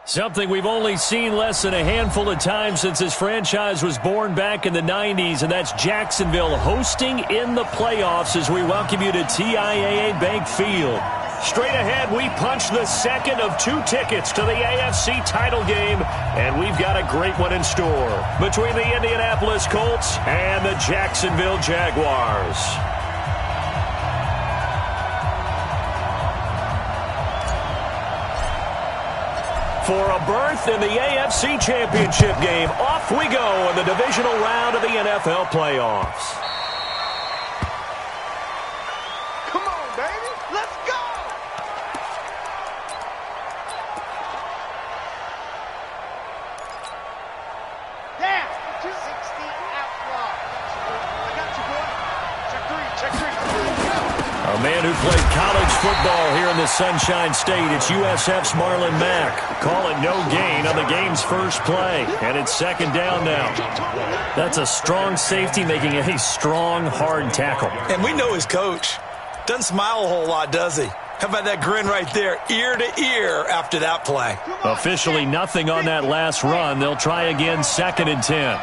Something we've only seen less than a handful of times since this franchise was born back in the 90s, and that's Jacksonville hosting in the playoffs as we welcome you to TIAA Bank Field. Straight ahead, we punch the second of 2 tickets to the AFC title game, and we've got a great one in store between the Indianapolis Colts and the Jacksonville Jaguars. For a berth in the AFC Championship game, off we go in the divisional round of the NFL playoffs. Come on, baby. Let's go! Down. 260 outlaw. I got you, boy. Check three. A man who played college football here in the Sunshine State. It's USF's Marlon Mack. Call it no gain on the game's first play. And it's second down now. That's a strong safety making a strong, hard tackle. And we know his coach. Doesn't smile a whole lot, does he? How about that grin right there, ear to ear after that play? Officially nothing on that last run. They'll try again, second and 10.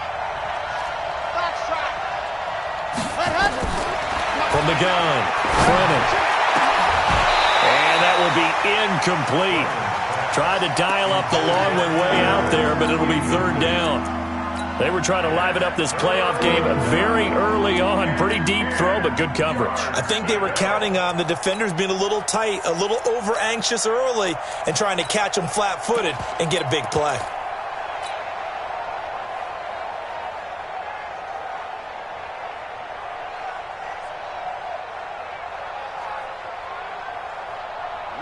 From the gun, Brennan. And that will be incomplete. Tried to dial up the long one way out there, but it'll be third down. They were trying to liven up this playoff game very early on. Pretty deep throw, but good coverage. I think they were counting on the defenders being a little tight, a little over-anxious early, and trying to catch them flat-footed and get a big play.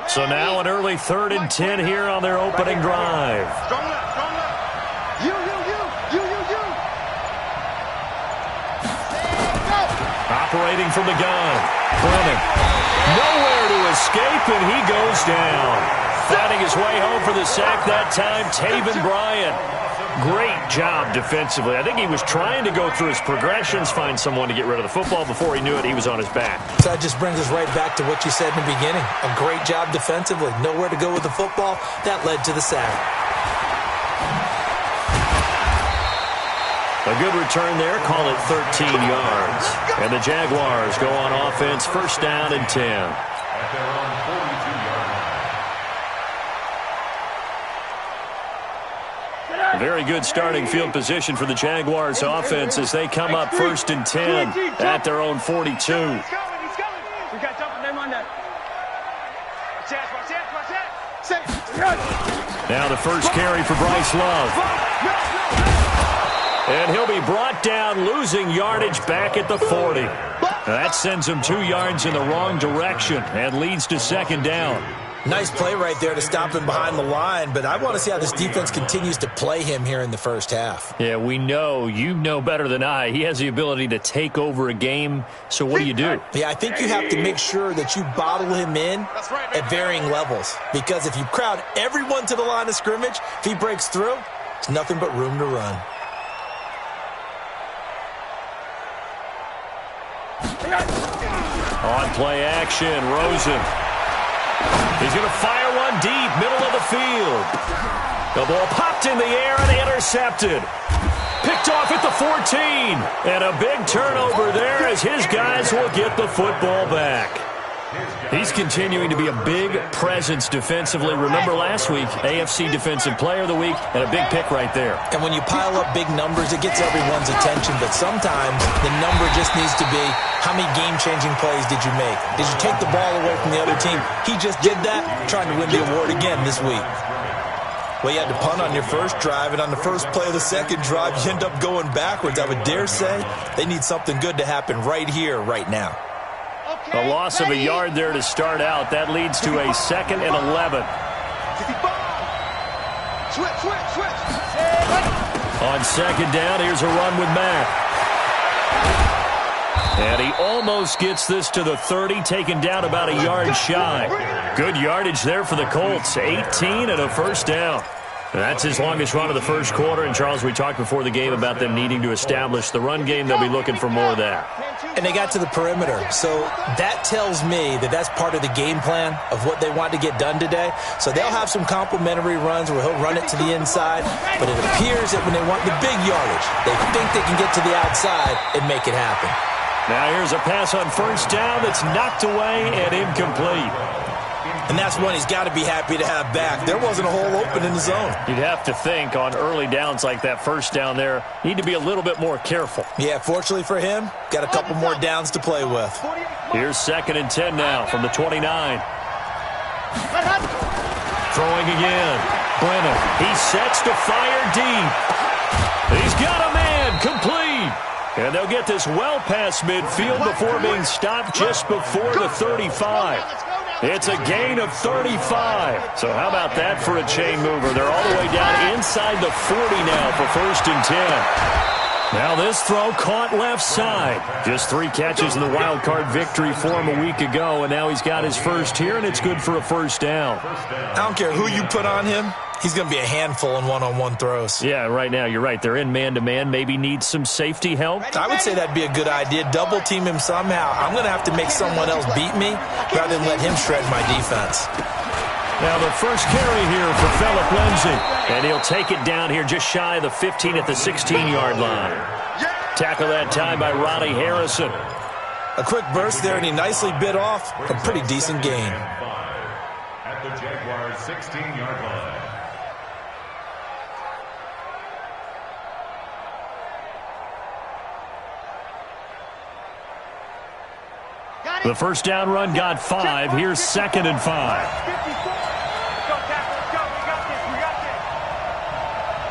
So now an early 3rd and 10 here on their opening drive. Strong left, strong left. You. Operating from the gun. Brennan. Nowhere to escape, and he goes down. Fighting his way home for the sack that time, Taven Bryan. Great job defensively. I think he was trying to go through his progressions, find someone to get rid of the football. Before he knew it, he was on his back. So that just brings us right back to what you said in the beginning. A great job defensively. Nowhere to go with the football. That led to the sack. A good return there. Call it 13 yards. And the Jaguars go on offense, first down and 10. Very good starting field position for the Jaguars offense as they come up first and 10 at their own 42. He's coming. We got jumping them on that. Now the first carry for Bryce Love. And he'll be brought down, losing yardage back at the 40. That sends him 2 yards in the wrong direction and leads to second down. Nice play right there to stop him behind the line, but I want to see how this defense continues to play him here in the first half. Yeah, we know. You know better than I. He has the ability to take over a game, so what do you do? Yeah, I think you have to make sure that you bottle him in at varying levels, because if you crowd everyone to the line of scrimmage, if he breaks through, it's nothing but room to run. On play action, Rosen. He's going to fire one deep, middle of the field. The ball popped in the air and intercepted. Picked off at the 14. And a big turnover there as his guys will get the football back. He's continuing to be a big presence defensively. Remember last week, AFC Defensive Player of the Week, and a big pick right there. And when you pile up big numbers, it gets everyone's attention. But sometimes the number just needs to be, how many game-changing plays did you make? Did you take the ball away from the other team? He just did that, trying to win the award again this week. Well, you had to punt on your first drive, and on the first play of the second drive, you end up going backwards. I would dare say they need something good to happen right here, right now. A loss of a yard there to start out. That leads to a 2nd and 11. Switch. On second down, here's a run with Mack. And he almost gets this to the 30, taken down about a yard shy. Good yardage there for the Colts. 18 and a first down. That's his longest run of the first quarter. And, Charles, we talked before the game about them needing to establish the run game. They'll be looking for more of that. And they got to the perimeter. So that tells me that that's part of the game plan of what they want to get done today. So they'll have some complimentary runs where he'll run it to the inside. But it appears that when they want the big yardage, they think they can get to the outside and make it happen. Now here's a pass on first down that's knocked away and incomplete. And that's one he's got to be happy to have back. There wasn't a hole open in the zone. You'd have to think on early downs like that first down there, need to be a little bit more careful. Yeah, fortunately for him, got a couple more downs to play with. Here's 2nd and 10 now from the 29. Throwing again. Brennan, he sets to fire deep. He's got a man, complete. And they'll get this well past midfield before being stopped just before the 35. It's a gain of 35. So how about that for a chain mover? They're all the way down inside the 40 now for 1st and 10. Now this throw caught left side. Just 3 catches in the wild card victory for him a week ago, and now he's got his first here, and it's good for a first down. I don't care who you put on him. He's going to be a handful in one-on-one throws. Yeah, right now, you're right. They're in man-to-man. Maybe needs some safety help. I would say that'd be a good idea. Double-team him somehow. I'm going to have to make someone else beat me rather than let him shred my defense. Now the first carry here for Phillip Lindsay. And he'll take it down here just shy of the 15 at the 16-yard line. Tackle that time by Ronnie Harrison. A quick burst there, and he nicely bit off a pretty decent gain. At the Jaguars' 16-yard line. The first down run got 5. Here's 2nd and 5. Let's go, tackle. Let's go. We got this. We got this.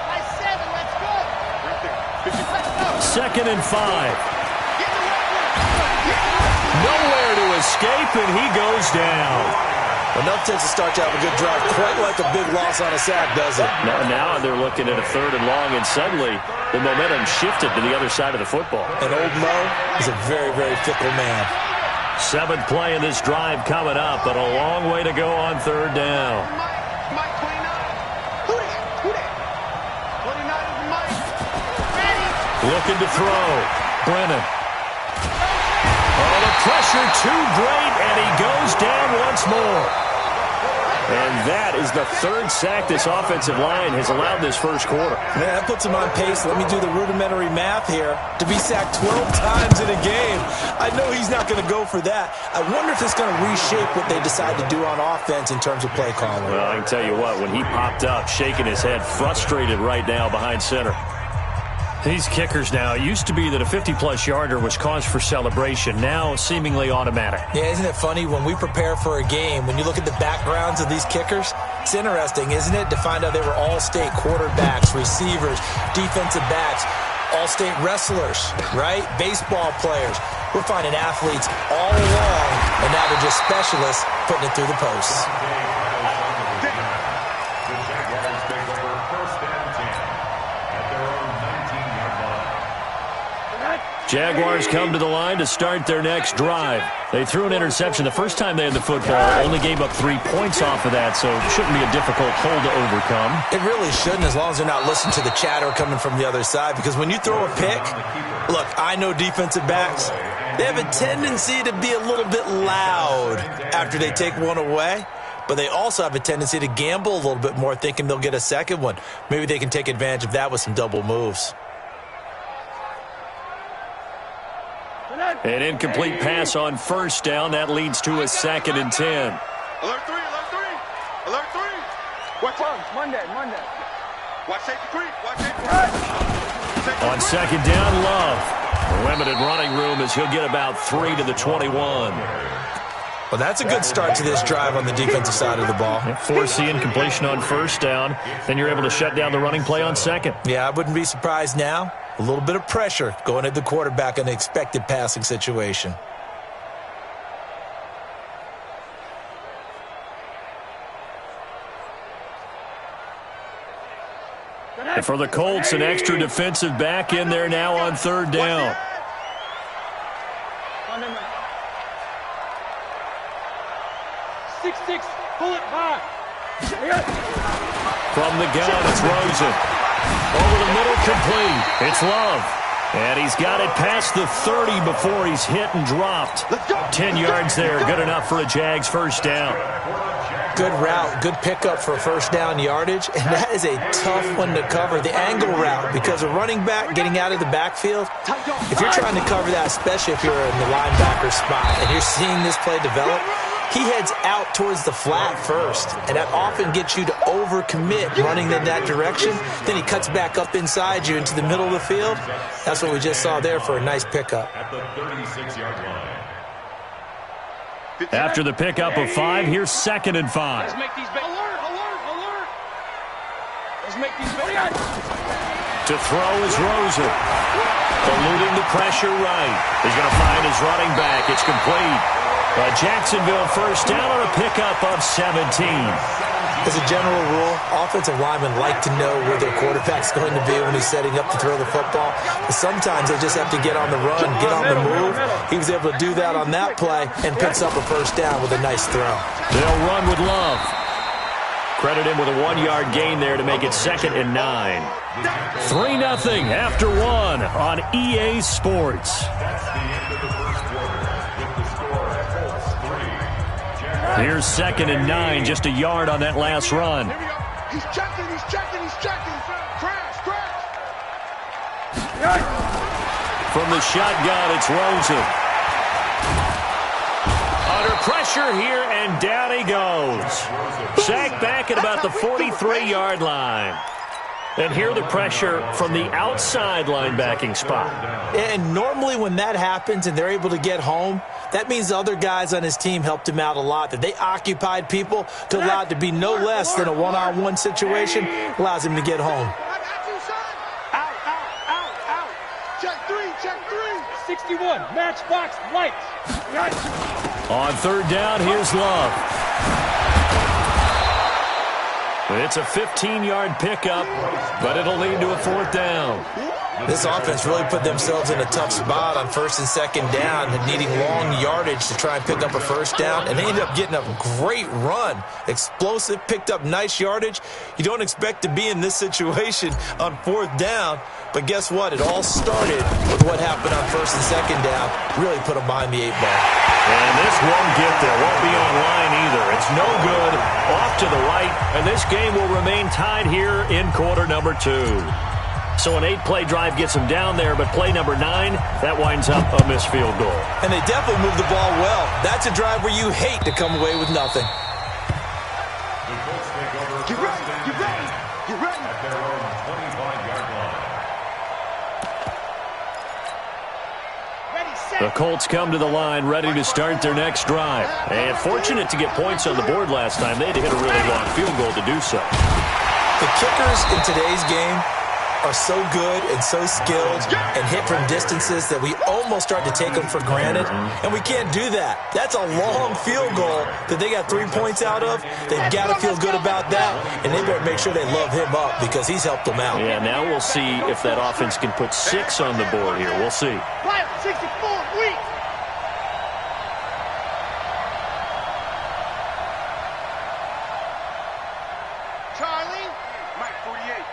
Nice 7. Let's go. Let's go. 2nd and 5. Nowhere to escape, and he goes down. Enough takes to start you out a good drive, quite like a big loss on a sack, does it? Now they're looking at a 3rd and long, and suddenly the momentum shifted to the other side of the football. And old Mo is a very, very fickle man. 7th play in this drive coming up, but a long way to go on 3rd down. Mike 29. Who that? 29 is Mike. Ready? Looking to throw. Brennan. Oh, the pressure too great, and he goes down once more. And that is the 3rd sack this offensive line has allowed this first quarter. Man, that puts him on pace. Let me do the rudimentary math here. To be sacked 12 times in a game, I know he's not going to go for that. I wonder if it's going to reshape what they decide to do on offense in terms of play calling. Well, I can tell you what, when he popped up, shaking his head, frustrated right now behind center. These kickers now, it used to be that a 50-plus yarder was cause for celebration, now seemingly automatic. Yeah, isn't it funny? When we prepare for a game, when you look at the backgrounds of these kickers, it's interesting, isn't it, to find out they were all-state quarterbacks, receivers, defensive backs, all-state wrestlers, right? Baseball players. We're finding athletes all along, and now they're just specialists putting it through the posts. Jaguars come to the line to start their next drive. They threw an interception the first time they had the football, only gave up 3 points off of that, so it shouldn't be a difficult hole to overcome. It really shouldn't, as long as they're not listening to the chatter coming from the other side, because when you throw a pick, look, I know defensive backs, they have a tendency to be a little bit loud after they take one away, but they also have a tendency to gamble a little bit more, thinking they'll get a second one. Maybe they can take advantage of that with some double moves. An incomplete pass on first down. That leads to a 2nd and 10. Alert 3, alert 3. Alert 3. Watch out. Monday. Watch safety 3. Watch safety 3. On 2nd down, Love. Limited running room as he'll get about 3 to the 21. Well, that's a good start to this drive on the defensive side of the ball. Force the incompletion on first down. Then you're able to shut down the running play on 2nd. Yeah, I wouldn't be surprised now. A little bit of pressure going at the quarterback in an expected passing situation. And for the Colts, an extra defensive back in there now on 3rd down. 6-6, pull it back. From the gun, it's Rosen. Over the middle, complete. It's Love. And he's got it past the 30 before he's hit and dropped. 10 yards there, good enough for a Jags first down. Good route, good pickup for first down yardage, and that is a tough one to cover, the angle route, because a running back getting out of the backfield, if you're trying to cover that, especially if you're in the linebacker spot, and you're seeing this play develop, he heads out towards the flat first, and that often gets you to overcommit running in that direction. Then he cuts back up inside you into the middle of the field. That's what we just saw there for a nice pickup. At the 36-yard line. After the pickup of 5, here's 2nd and 5. Let's make these big. Alert! Let's make these big. To throw is Rosen. Eluding the pressure right. He's going to find his running back. It's complete. A Jacksonville first down on a pickup of 17. As a general rule, offensive linemen like to know where their quarterback's going to be when he's setting up to throw the football. But sometimes they just have to get on the run, get on the move. He was able to do that on that play and picks up a first down with a nice throw. They'll run with Love. Credit him with a 1-yard gain there to make it 2nd and 9. 3-0 after 1 on EA Sports. That's the end of the first quarter with the score Colts 3. Here's 2nd and 9, just a yard on that last run. Here we go. He's checking. Crash. From the shotgun, it's Rosen. Under pressure here, and down he goes. Sacked back at about the 43-yard line. And here the pressure from the outside linebacking spot. And normally when that happens and they're able to get home, that means the other guys on his team helped him out a lot, that they occupied people to allow it to be no less than a one-on-one situation, allows him to get home. Out. Check three. 61, matchbox lights. On 3rd down, here's Love. It's a 15-yard pickup, but it'll lead to a 4th down. This offense really put themselves in a tough spot on 1st and 2nd down and needing long yardage to try and pick up a first down, and they ended up getting a great run. Explosive, picked up nice yardage. You don't expect to be in this situation on 4th down, but guess what? It all started with what happened on 1st and 2nd down. Really put them behind the 8 ball. And this won't get there. Won't be online either. It's no good. Off to the right, and this game will remain tied here in quarter number 2. So an 8-play drive gets them down there, but play number 9, that winds up a missed field goal. And they definitely moved the ball well. That's a drive where you hate to come away with nothing. The Colts take over Get ready. at their own 25-yard line. The Colts come to the line ready to start their next drive. And fortunate to get points on the board last time. They had to hit a really long field goal to do so. The kickers in today's game are so good and so skilled and hit from distances that we almost start to take them for granted, and we can't do that. That's a long field goal that they got 3 points out of. They've got to feel good about that, and they better make sure they love him up because he's helped them out. Yeah, now we'll see if that offense can put 6 on the board here. We'll see. 64, weak. Charlie. Mike 48.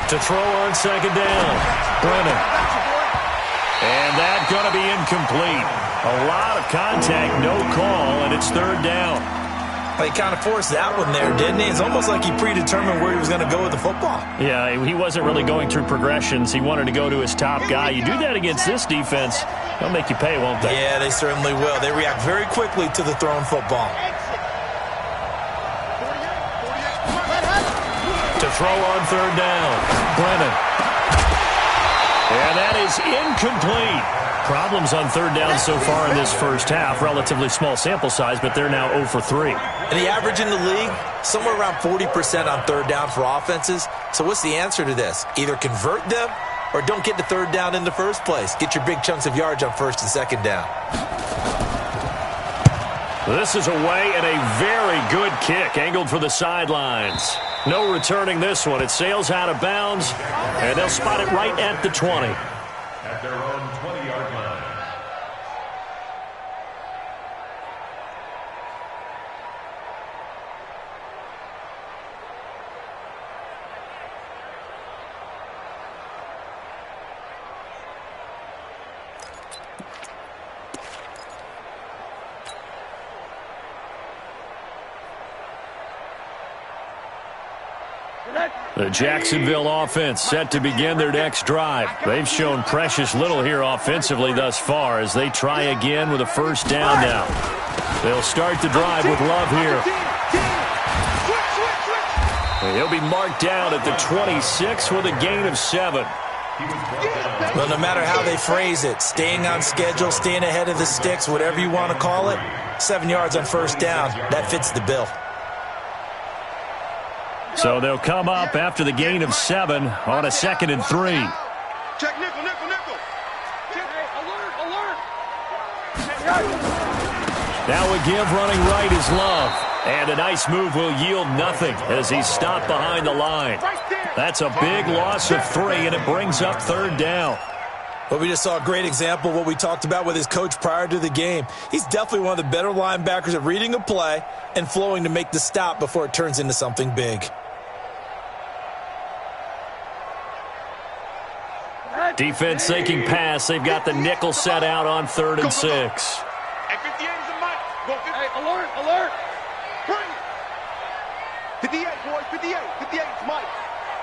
To throw on 2nd down, Brennan. And that's going to be incomplete. A lot of contact, no call, and it's 3rd down. Well, he kind of forced that one there, didn't he? It's almost like he predetermined where he was going to go with the football. Yeah, he wasn't really going through progressions. He wanted to go to his top guy. You do that against this defense, they'll make you pay, won't they? Yeah, they certainly will. They react very quickly to the thrown football. To throw on 3rd down, Brennan. And that is incomplete. Problems on 3rd down so far in this first half. Relatively small sample size, but they're now 0 for 3. And the average in the league, somewhere around 40% on 3rd down for offenses. So what's the answer to this? Either convert them or don't get to 3rd down in the first place. Get your big chunks of yards on 1st and 2nd down. This is away and a very good kick, angled for the sidelines. No returning this one. It sails out of bounds, and they'll spot it right at the 20. At their own 20-yard line. The Jacksonville offense set to begin their next drive. They've shown precious little here offensively thus far as they try again with a first down now. They'll start the drive with Love here. He'll be marked down at the 26 with a gain of 7. Well, no matter how they phrase it, staying on schedule, staying ahead of the sticks, whatever you want to call it, 7 yards on first down, that fits the bill. So they'll come up after the gain of 7 on a 2nd and 3. Check nickel, nickel, nickel. Now a give running right is Love. And a nice move will yield nothing as he's stopped behind the line. That's a big loss of 3, and it brings up 3rd down. Well, we just saw a great example of what we talked about with his coach prior to the game. He's definitely one of the better linebackers at reading a play and flowing to make the stop before it turns into something big. Defense thinking pass. They've got the nickel set out on 3rd and 6. Hey, 58 is a mic. Hey, alert, alert. Bring it. 58, boys, 58. 58 is Mike.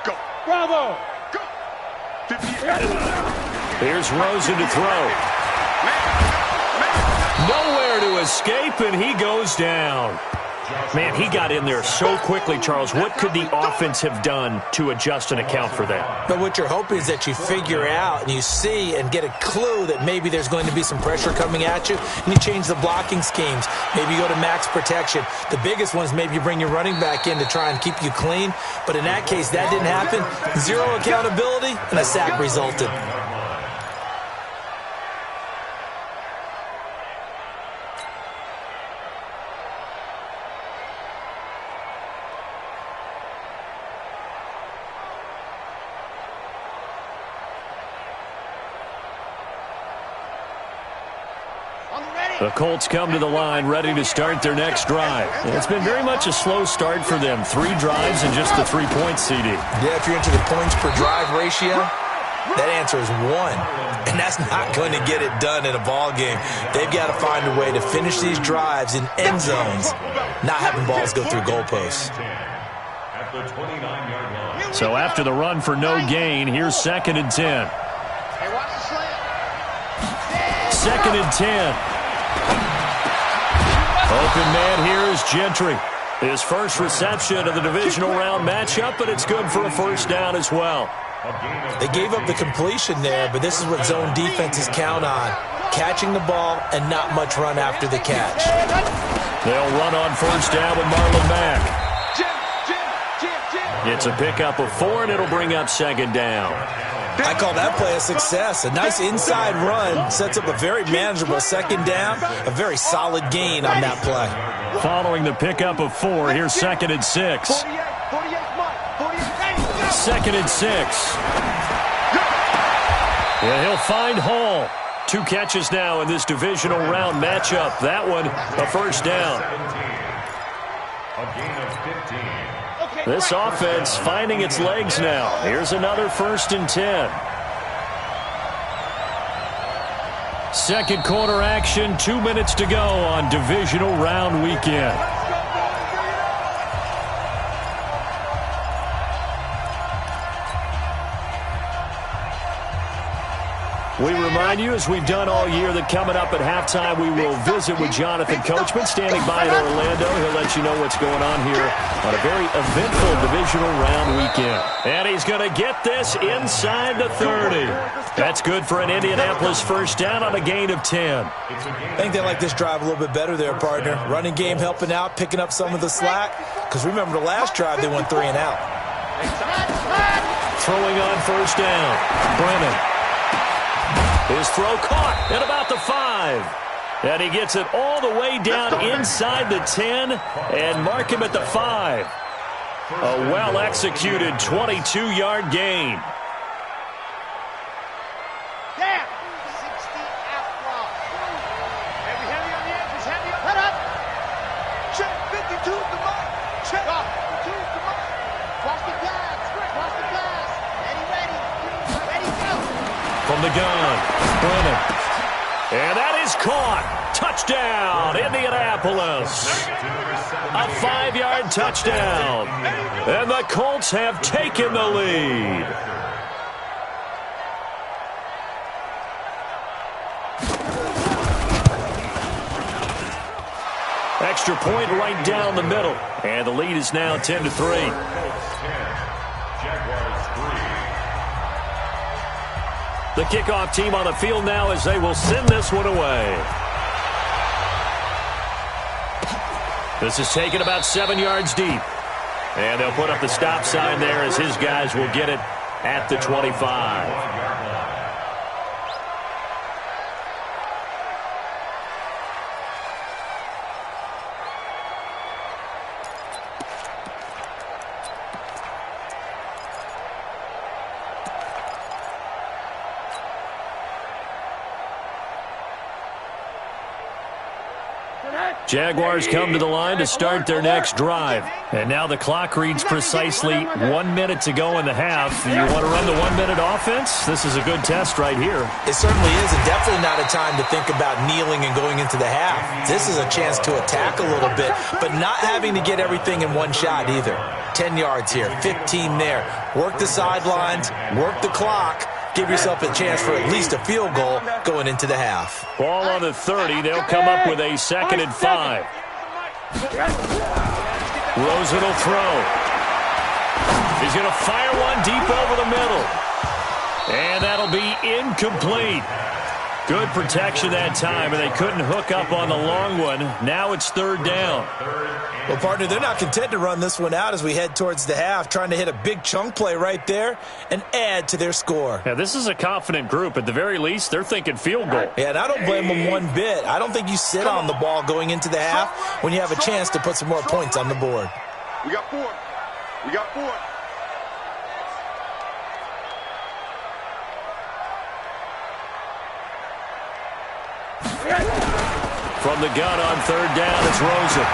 Go. Bravo. Go. 58. Here's Rosen to throw. Nowhere to escape, and he goes down. Man, he got in there so quickly, Charles. What could the offense have done to adjust and account for that? But what you're hoping is that you figure out and you see and get a clue that maybe there's going to be some pressure coming at you, and you change the blocking schemes. Maybe you go to max protection. The biggest one is maybe you bring your running back in to try and keep you clean. But in that case, that didn't happen. 0 accountability, and a sack resulted. The Colts come to the line ready to start their next drive. It's been very much a slow start for them. 3 drives and just the 3 points, CD. Yeah, if you're into the points per drive ratio, that answer is 1. And that's not going to get it done in a ball game. They've got to find a way to finish these drives in end zones, not having balls go through goalposts. At the 29-yard line. So after the run for no gain, here's 2nd and 10. Hey, watch the slant. 2nd and 10. Open man here is Gentry. His first reception of the divisional round matchup, but it's good for a first down as well. They gave up the completion there, but this is what zone defenses count on. Catching the ball and not much run after the catch. They'll run on first down with Marlon Mack. It's a pickup of 4, and it'll bring up 2nd down. I call that play a success. A nice inside run sets up a very manageable 2nd down. A very solid gain on that play. Following the pickup of 4, here's 2nd and 6. 2nd and 6. And he'll find Hall. 2 catches now in this divisional round matchup. That one, a first down. A gain of 15. This offense finding its legs now. Here's another 1st and 10. Second quarter action, 2 minutes to go on divisional round weekend. We remind you, as we've done all year, that coming up at halftime, we will visit with Jonathan Coachman standing by in Orlando. He'll let you know what's going on here on a very eventful divisional round weekend. And he's going to get this inside the 30. That's good for an Indianapolis first down on a gain of 10. I think they like this drive a little bit better there, partner. Running game helping out, picking up some of the slack. Because remember, the last drive, they went 3 and out. Throwing on first down, Brennan. His throw caught at about the 5. And he gets it all the way down inside the 10 and mark him at the 5. A well-executed 22-yard gain. Down. 60 out long. Heavy on the edges. Heavy up. Head up. Check 52 to the mark. Check 52 to the mark. Cross the glass. Cross the glass. Ready. Ready, go. From the gun, Brennan. And that is caught. Touchdown, Indianapolis. A 5-yard touchdown. And the Colts have taken the lead. Extra point right down the middle. And the lead is now 10-3. The kickoff team on the field now as they will send this one away. This is taken about 7 yards deep. And they'll put up the stop sign there as his guys will get it at the 25. Jaguars come to the line to start their next drive. And now the clock reads precisely 1 minute to go in the half. You want to run the 1 minute offense? This is a good test right here. It certainly is, and definitely not a time to think about kneeling and going into the half. This is a chance to attack a little bit, but not having to get everything in one shot either. 10 yards here, 15 there. Work the sidelines, work the clock. Give yourself a chance for at least a field goal going into the half. Ball on the 30. They'll come up with a 2nd and 5. Rosen will throw. He's going to fire one deep over the middle. And that'll be incomplete. Good protection that time, and they couldn't hook up on the long one. Now it's 3rd down. Well, partner, they're not content to run this one out as we head towards the half, trying to hit a big chunk play right there and add to their score. Yeah, this is a confident group. At the very least, they're thinking field goal. Yeah, and I don't blame them one bit. I don't think you sit on the ball going into the half when you have a chance to put some more points on the board. We got 4. We got 4. From the gun on 3rd down, it's Rosen.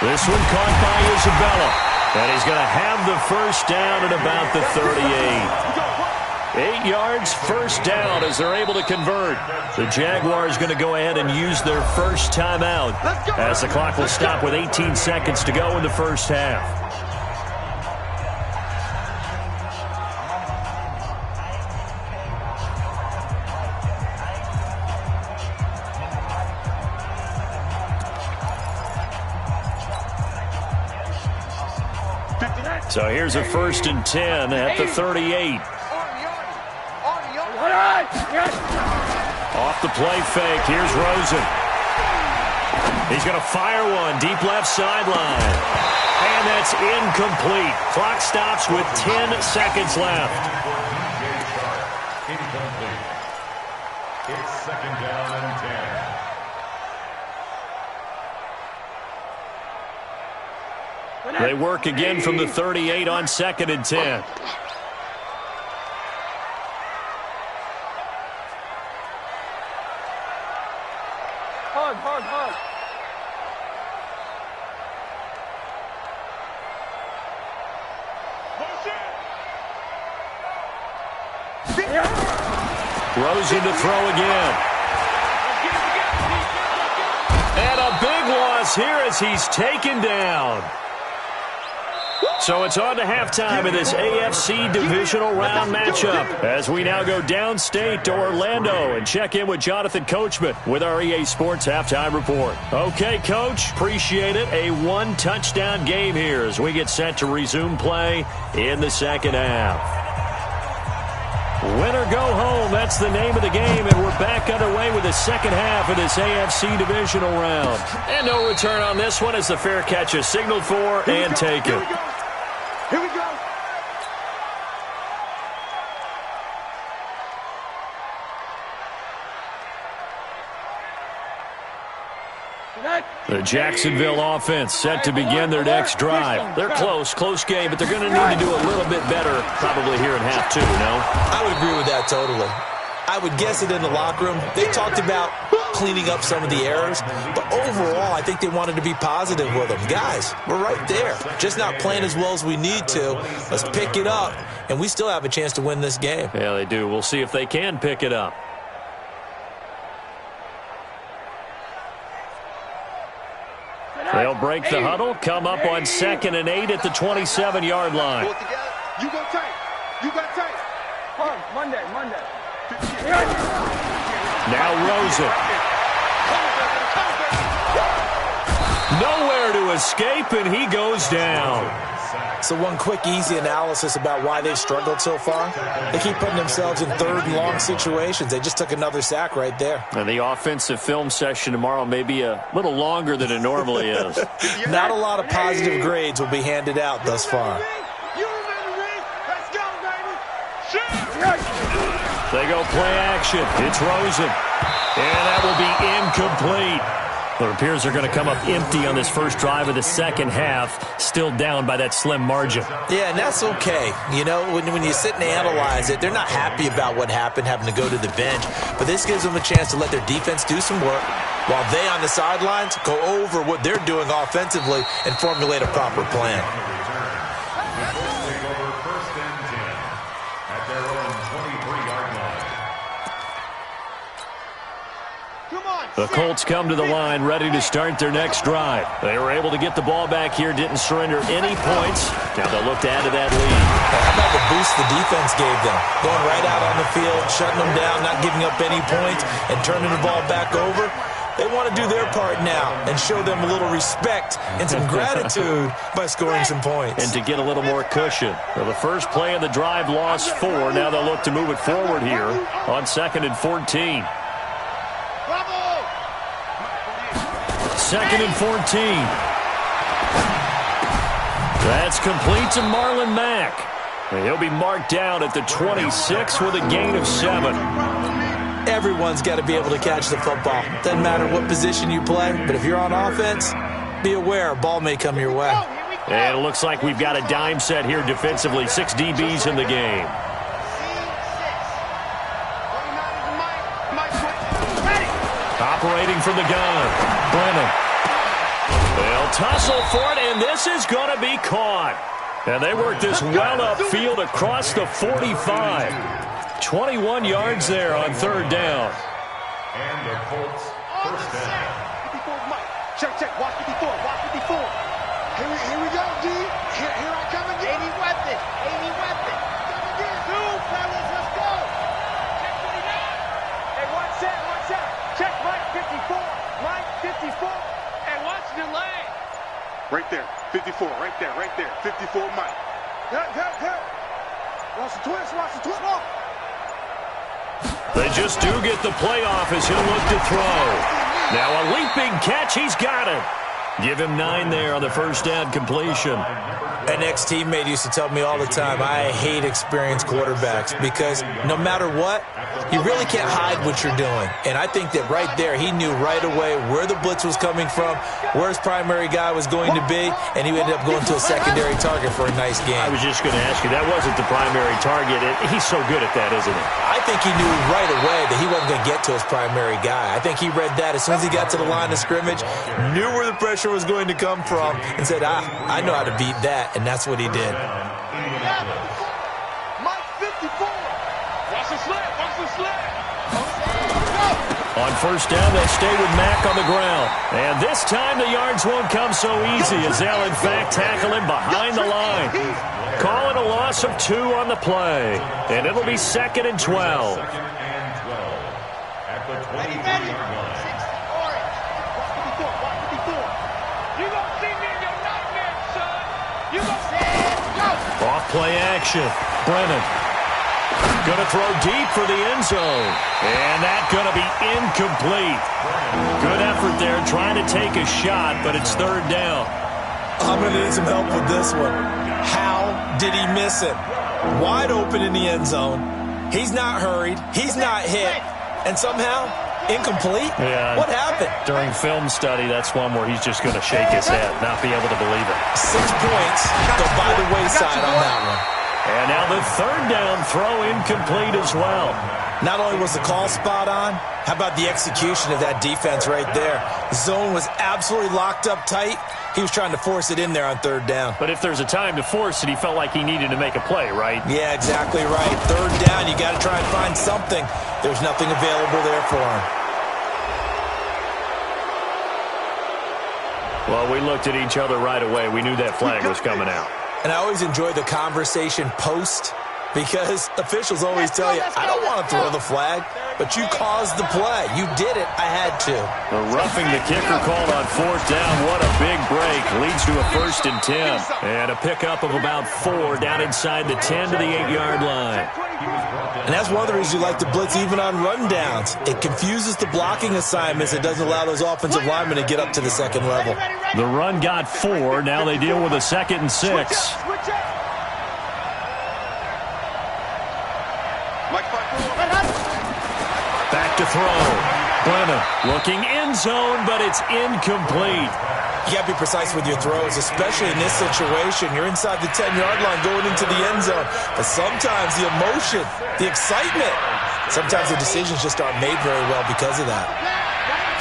This one caught by Isabella. And he's going to have the first down at about the 38. 8 yards, first down as they're able to convert. The Jaguars going to go ahead and use their first timeout as the clock will stop with 18 seconds to go in the first half. So here's a 1st and 10 at the 38. Off the play fake. Here's Rosen. He's going to fire one deep left sideline. And that's incomplete. Clock stops with 10 seconds left. Incomplete. It's 2nd down and 10. They work again from the 38 on 2nd and 10. Hard. Rosen to throw again. And a big loss here as he's taken down. So it's on to halftime in this AFC divisional round matchup as we now go downstate to Orlando and check in with Jonathan Coachman with our EA Sports Halftime Report. Okay, Coach, appreciate it. A 1-touchdown game here as we get set to resume play in the second half. Win or go home, that's the name of the game, and we're back underway with the second half of this AFC divisional round. And no return on this one as the fair catch is signaled for and taken. Here we go. The Jacksonville offense set to begin their next drive. They're close game, but they're going to need to do a little bit better probably here in half 2, no? I would agree with that totally. I would guess it in the locker room. They talked about cleaning up some of the errors, but overall, I think they wanted to be positive with them. Guys, we're right there. Just not playing as well as we need to. Let's pick it up, and we still have a chance to win this game. Yeah, they do. We'll see if they can pick it up. They'll break the huddle, come up on 2nd and 8 at the 27-yard line. You go tight. You got tight. Monday. Now Rosen. Nowhere to escape, and he goes down. So one quick, easy analysis about why they've struggled so far. They keep putting themselves in 3rd and long situations. They just took another sack right there. And the offensive film session tomorrow may be a little longer than it normally is. Not a lot of positive grades will be handed out thus far. They go play action. It's Rosen. And that will be incomplete. It appears they're going to come up empty on this first drive of the second half, still down by that slim margin. Yeah, and that's okay. You know, when you sit and analyze it, they're not happy about what happened, having to go to the bench. But this gives them a chance to let their defense do some work while they on the sidelines go over what they're doing offensively and formulate a proper plan. The Colts come to the line ready to start their next drive. They were able to get the ball back here, didn't surrender any points. Now they'll look to add to that lead. How about the boost the defense gave them? Going right out on the field, shutting them down, not giving up any points, and turning the ball back over. They want to do their part now and show them a little respect and some gratitude by scoring some points. And to get a little more cushion. Well, the first play of the drive lost 4. Now they'll look to move it forward here on 2nd and 14. 2nd and 14. That's complete to Marlon Mack. And he'll be marked down at the 26 with a gain of 7. Everyone's got to be able to catch the football. Doesn't matter what position you play, but if you're on offense, be aware a ball may come your way. And it looks like we've got a dime set here defensively. 6 DBs in the game. Operating from the gun, Brennan. They'll tussle for it, and this is going to be caught. And they work this well upfield across the 45. 21 yards there on 3rd down. And the Colts first down. 54's Mike. Check. Watch 54. Here we go, D. Here I come again. 80 weapon. Come again. Two, fellas, let's go. Check 49. Hey, watch that. Check Mike 54. Mike 54. And watch the lane. Right there. 54. Right there. 54 Mike. Help. Watch the twist. They just do get the playoff as he'll look to throw. Now a leaping catch. He's got it. Give him 9 there on the first down completion. An ex-teammate used to tell me all the time, I hate experienced quarterbacks because no matter what, you really can't hide what you're doing. And I think that right there, he knew right away where the blitz was coming from, where his primary guy was going to be, and he ended up going to a secondary target for a nice game. I was just going to ask you, that wasn't the primary target. He's so good at that, isn't he? I think he knew right away that he wasn't going to get to his primary guy. I think he read that as soon as he got to the line of scrimmage, knew where the pressure was going to come from, and said, I know how to beat that. And that's what he did. Mike 54. Watch the slip. On first down, they stay with Mack on the ground. And this time the yards won't come so easy as they'll, in fact, tackle him behind the line. Call it a loss of 2 on the play. And it'll be 2nd and 12. At the 20-yard line. Off play action. Brennan. Going to throw deep for the end zone. And that's going to be incomplete. Good effort there trying to take a shot, but it's 3rd down. I'm going to need some help with this one. How did he miss it? Wide open in the end zone. He's not hurried. He's not hit. And somehow, incomplete? Yeah. What happened? During film study, that's one where he's just going to shake his head, not be able to believe it. 6 points go by the wayside on that one. And now the 3rd down throw incomplete as well. Not only was the call spot on, how about the execution of that defense right there? The zone was absolutely locked up tight. He was trying to force it in there on 3rd down. But if there's a time to force it, he felt like he needed to make a play, right? Yeah, exactly right. 3rd down, you got to try and find something. There's nothing available there for him. Well, we looked at each other right away. We knew that flag was coming out. And I always enjoy the conversation post, because officials always tell you, I don't want to throw the flag, but you caused the play. You did it. I had to. The roughing the kicker called on 4th down. What a big break. Leads to a 1st and 10. And a pickup of about 4 down inside the 10 to the 8-yard line. And that's one of the reasons you like to blitz even on rundowns. It confuses the blocking assignments. It doesn't allow those offensive linemen to get up to the second level. The run got 4. Now they deal with a 2nd and 6. Back to throw. Brennan looking end zone, but it's incomplete. You got to be precise with your throws, especially in this situation. You're inside the 10-yard line going into the end zone. But sometimes the emotion, the excitement, sometimes the decisions just aren't made very well because of that.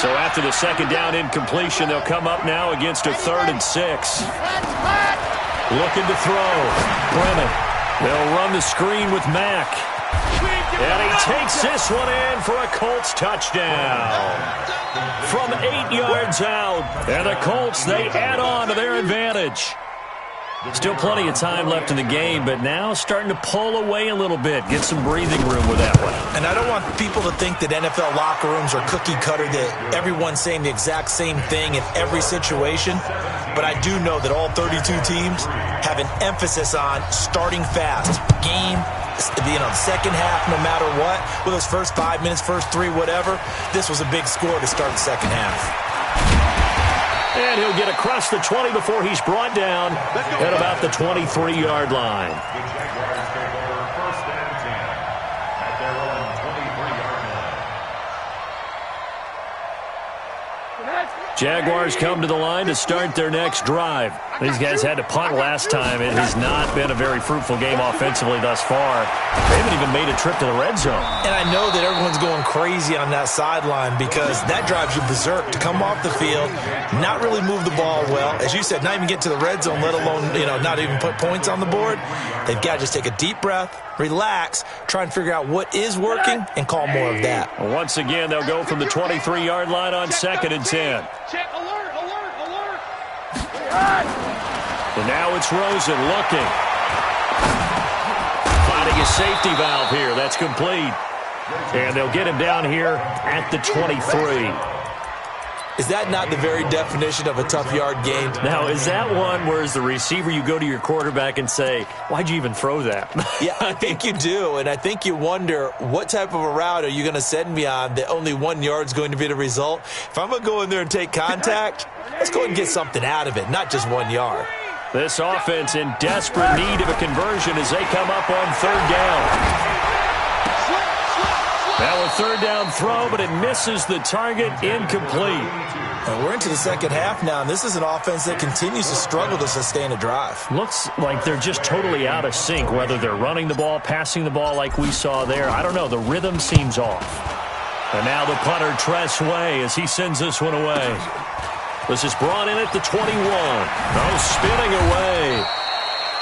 So after the 2nd down incompletion, they'll come up now against a 3rd and 6. Looking to throw. Brennan. They'll run the screen with Mack. And he takes this one in for a Colts touchdown. From 8 yards out. And the Colts, they add on to their advantage. Still plenty of time left in the game, but now starting to pull away a little bit. Get some breathing room with that one. And I don't want people to think that NFL locker rooms are cookie cutter, that everyone's saying the exact same thing in every situation. But I do know that all 32 teams have an emphasis on starting fast. Game, the second half, no matter what, with those first 5 minutes, first 3, whatever, this was a big score to start the second half. And he'll get across the 20 before he's brought down at about the 23-yard line. Jaguars come to the line to start their next drive. These guys had to punt last time. It has not been a very fruitful game offensively thus far. They haven't even made a trip to the red zone. And I know that everyone's going crazy on that sideline because that drives you berserk to come off the field, not really move the ball well. As you said, not even get to the red zone, let alone, not even put points on the board. They've got to just take a deep breath, relax, try and figure out what is working, and call more of that. Once again, they'll go from the 23-yard line on 2nd and 10. Check, alert, alert, alert. And now it's Rosen looking. Finding a safety valve here. That's complete. And they'll get him down here at the 23. Is that not the very definition of a tough yard gain? Now, is that one where as the receiver you go to your quarterback and say, why'd you even throw that? Yeah, I think you do, and I think you wonder what type of a route are you going to send me on that only 1 yard's going to be the result? If I'm going to go in there and take contact, let's go and get something out of it, not just 1 yard. This offense in desperate need of a conversion as they come up on 3rd down. Now a 3rd down throw, but it misses the target, incomplete. And we're into the second half now, and this is an offense that continues to struggle to sustain a drive. Looks like they're just totally out of sync, whether they're running the ball, passing the ball like we saw there. I don't know. The rhythm seems off. And now the punter, Tress Way, as he sends this one away. This is brought in at the 21. No, spinning away.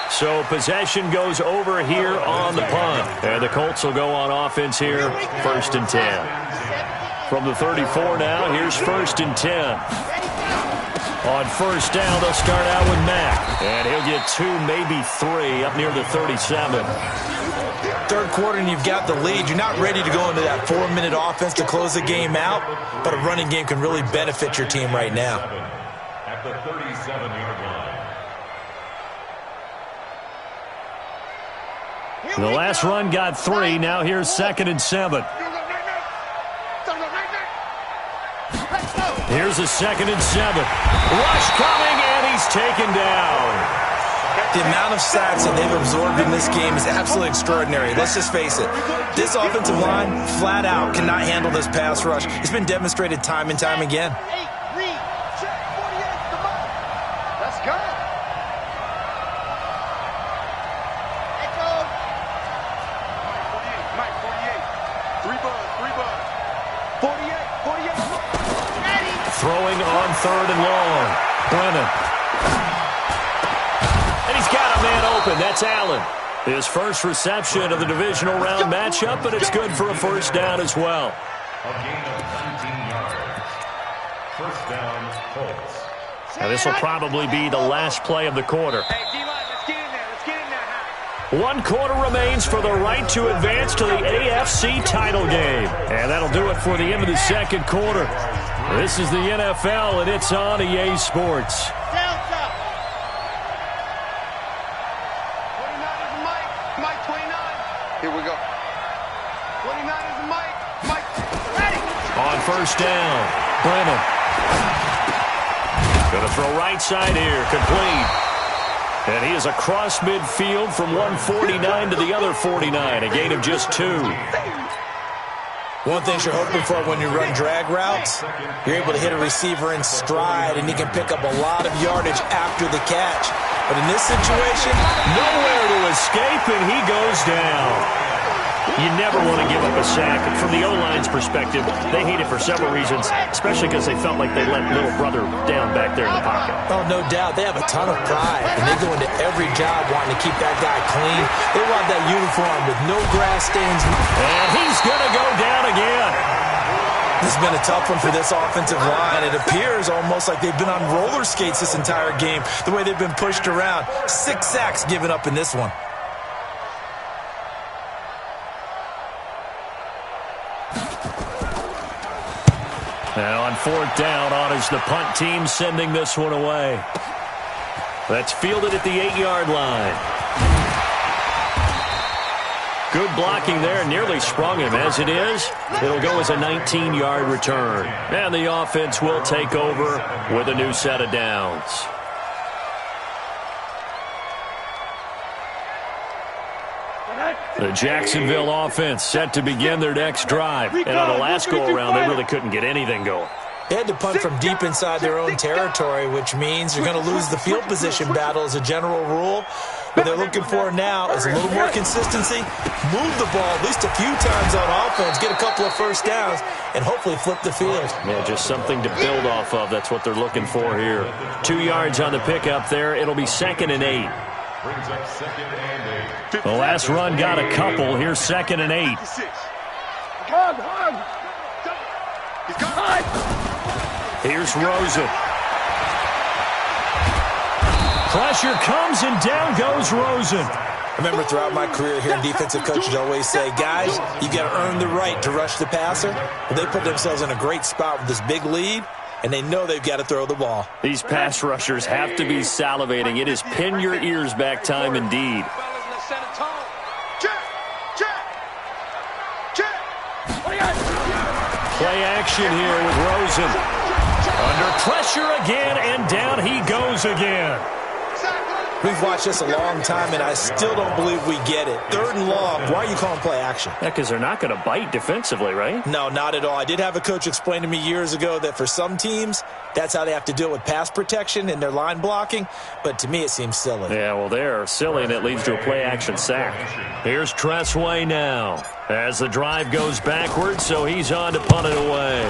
So possession goes over here on the punt. And the Colts will go on offense here, 1st and 10. From the 34 now, here's 1st and 10. On 1st down, they'll start out with Mack. And he'll get 2, maybe 3, up near the 37. Third quarter and you've got the lead. You're not ready to go into that 4-minute offense to close the game out, but a running game can really benefit your team right now. At the 37-yard line. The last run got 3. Now here's 2nd and 7. Here's a 2nd and 7. Rush coming, and he's taken down. The amount of sacks that they've absorbed in this game is absolutely extraordinary. Let's just face it. This offensive line, flat out, cannot handle this pass rush. It's been demonstrated time and time again. Let's go. Mike, 48. 3 buzz. 48. Throwing on 3rd and long. Brennan. And he's got a man open. That's Allen. His first reception of the divisional round matchup, but it's good for a 1st down as well. A gain of 19 yards. 1st down, Colts. Now, this will probably be the last play of the quarter. Hey, D-line, let's get in there. Let's get in there now. 1 quarter remains for the right to advance to the AFC title game. And that'll do it for the end of the second quarter. This is the NFL, and it's on EA Sports. Down south. 29 is the Mike. Mike 29. Here we go. 29 is the Mike. Mike. Ready. On first down, Brennan. Going to throw right side here, complete. And he is across midfield from 149 to the other 49, a gain of just 2. One thing you're hoping for when you run drag routes, you're able to hit a receiver in stride, and he can pick up a lot of yardage after the catch. But in this situation, Nowhere to escape, and he goes down. You never want to give up a sack. From the O-line's perspective, they hate it for several reasons, especially because they felt like they let little brother down back there in the pocket. oh, no doubt, they have a ton of pride, and they go into every job wanting to keep that guy clean. They want that uniform with no grass stains. And he's going to go down again. This has been a tough one for this offensive line. It appears almost like they've been on roller skates this entire game, the way they've been pushed around. 6 sacks given up in this one. Now on fourth down, on is the punt team sending this one away. That's fielded at the 8-yard line. Good blocking there, nearly sprung him. As it is, it'll go as a 19-yard return. And the offense will take over with a new set of downs. The Jacksonville offense set to begin their next drive. And on the last go-around, they really couldn't get anything going. They had to punt from deep inside their own territory, which means you're going to lose the field position battle as a general rule. What they're looking for now is a little more consistency, move the ball at least a few times on offense, get a couple of first downs, and hopefully flip the field. Yeah, just something to build off of. That's what they're looking for here. 2 yards on the pickup there. It'll be 2nd and 8. Brings up 2nd and 8. The last run got a couple. Here's 2nd and 8. Here's Rosen. Pressure comes, and down goes Rosen. I remember throughout my career hearing defensive coaches always say, guys, you got to earn the right to rush the passer. But they put themselves in a great spot with this big lead, and they know they've got to throw the ball. These pass rushers have to be salivating. It is pin your ears back time indeed. Play action here with Rosen. Under pressure again, and down he goes again. We've watched this a long time, and I still don't believe we get it. 3rd and long. Why are you calling play action? Yeah, because they're not going to bite defensively, right? No, not at all. I did have a coach explain to me years ago that for some teams, that's how they have to deal with pass protection and their line blocking. But to me, it seems silly. Yeah, well, they're silly, and it leads to a play-action sack. Here's Tressway now as the drive goes backwards, so he's on to punt it away.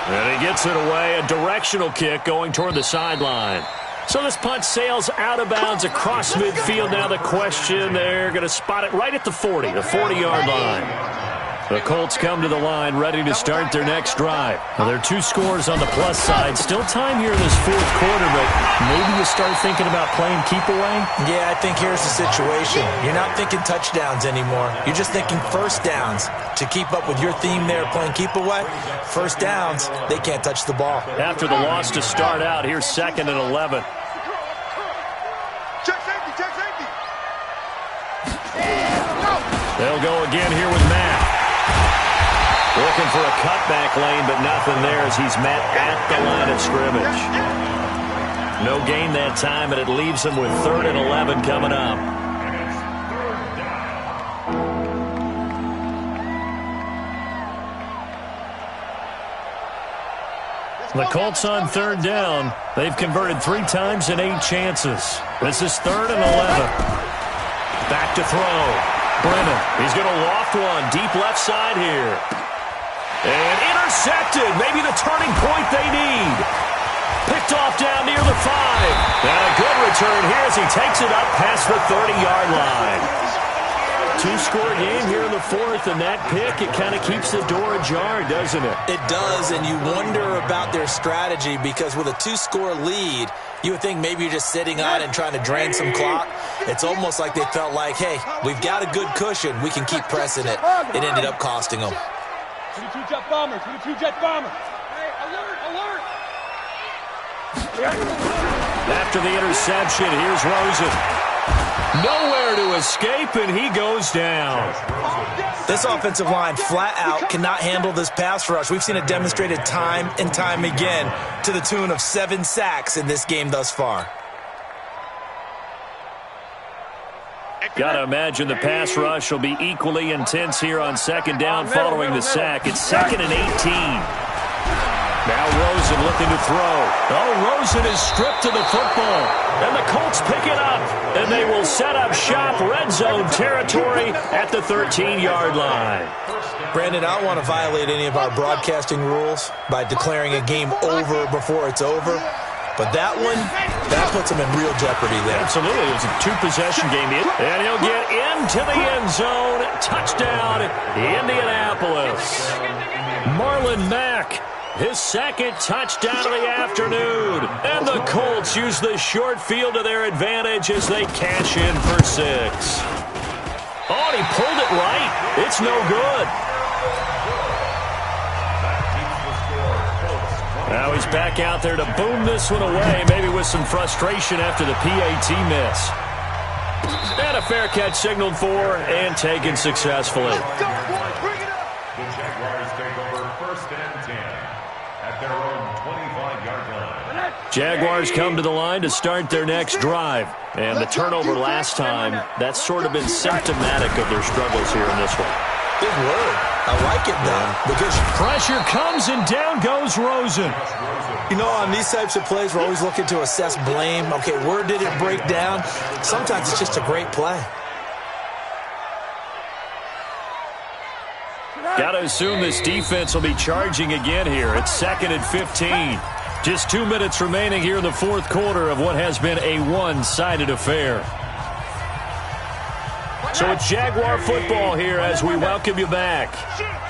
And he gets it away, a directional kick going toward the sideline. So this punt sails out of bounds across midfield. Now the question, they're going to spot it right at the 40, the 40-yard line. The Colts come to the line ready to start their next drive. Well, there are 2 scores on the plus side. Still time here in this 4th quarter, but maybe you start thinking about playing keep away? Yeah, I think here's the situation. You're not thinking touchdowns anymore. You're just thinking first downs. To keep up with your theme there, playing keep away, first downs, they can't touch the ball. After the loss to start out, here's 2nd and 11. Check safety, check safety. They'll go again here with Matt. Looking for a cutback lane, but nothing there as he's met at the line of scrimmage. No gain that time, and it leaves him with 3rd and 11 coming up. The Colts on 3rd down. They've converted 3 times in 8 chances. This is 3rd and 11. Back to throw. Brennan, he's going to loft one deep left side here. And intercepted. Maybe the turning point they need. Picked off down near the 5. And a good return here as he takes it up past the 30-yard line. two-score game here in the fourth, and that pick, it kind of keeps the door ajar, doesn't it? It does, and you wonder about their strategy because with a two-score lead, you would think maybe you're just sitting on and trying to drain some clock. It's almost like they felt like, hey, we've got a good cushion. We can keep pressing it. It ended up costing them. 22 jet bombers, 22 jet bombers. Hey, alert, alert. After the interception, here's Rosen. Nowhere to escape, and he goes down. This offensive line flat out cannot handle this pass rush. We've seen it demonstrated time and time again to the tune of 7 sacks in this game thus far. Got to imagine the pass rush will be equally intense here on second down following the sack. It's 2nd and 18. Now Rosen looking to throw. Oh, Rosen is stripped to the football. And the Colts pick it up. And they will set up shop, red zone territory at the 13-yard line. Brandon, I don't want to violate any of our broadcasting rules by declaring a game over before it's over. But that one, that puts him in real jeopardy there. Absolutely. It was a two-possession game. And he'll get into the end zone. Touchdown, Indianapolis. Marlon Mack, his second touchdown of the afternoon. And the Colts use the short field to their advantage as they cash in for 6. Oh, and he pulled it right. It's no good. Now he's back out there to boom this one away, maybe with some frustration after the PAT miss. And a fair catch signaled for and taken successfully. The Jaguars take over 1st and 10 at their own 25-yard line. Jaguars come to the line to start their next drive. And the turnover last time, that's sort of been symptomatic of their struggles here in this one. Good word. I like it, though, because pressure comes and down goes Rosen. you know, on these types of plays, we're always looking to assess blame. Okay, where did it break down? Sometimes it's just a great play. Got to assume this defense will be charging again here. It's 2nd and 15. Just 2 minutes remaining here in the fourth quarter of what has been a one-sided affair. So it's Jaguar football here as we welcome you back.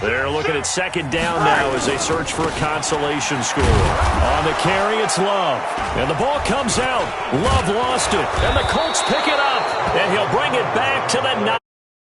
They're looking at 2nd down now as they search for a consolation score. On the carry, it's Love. And the ball comes out. Love lost it. And the Colts pick it up. And he'll bring it back to the 9.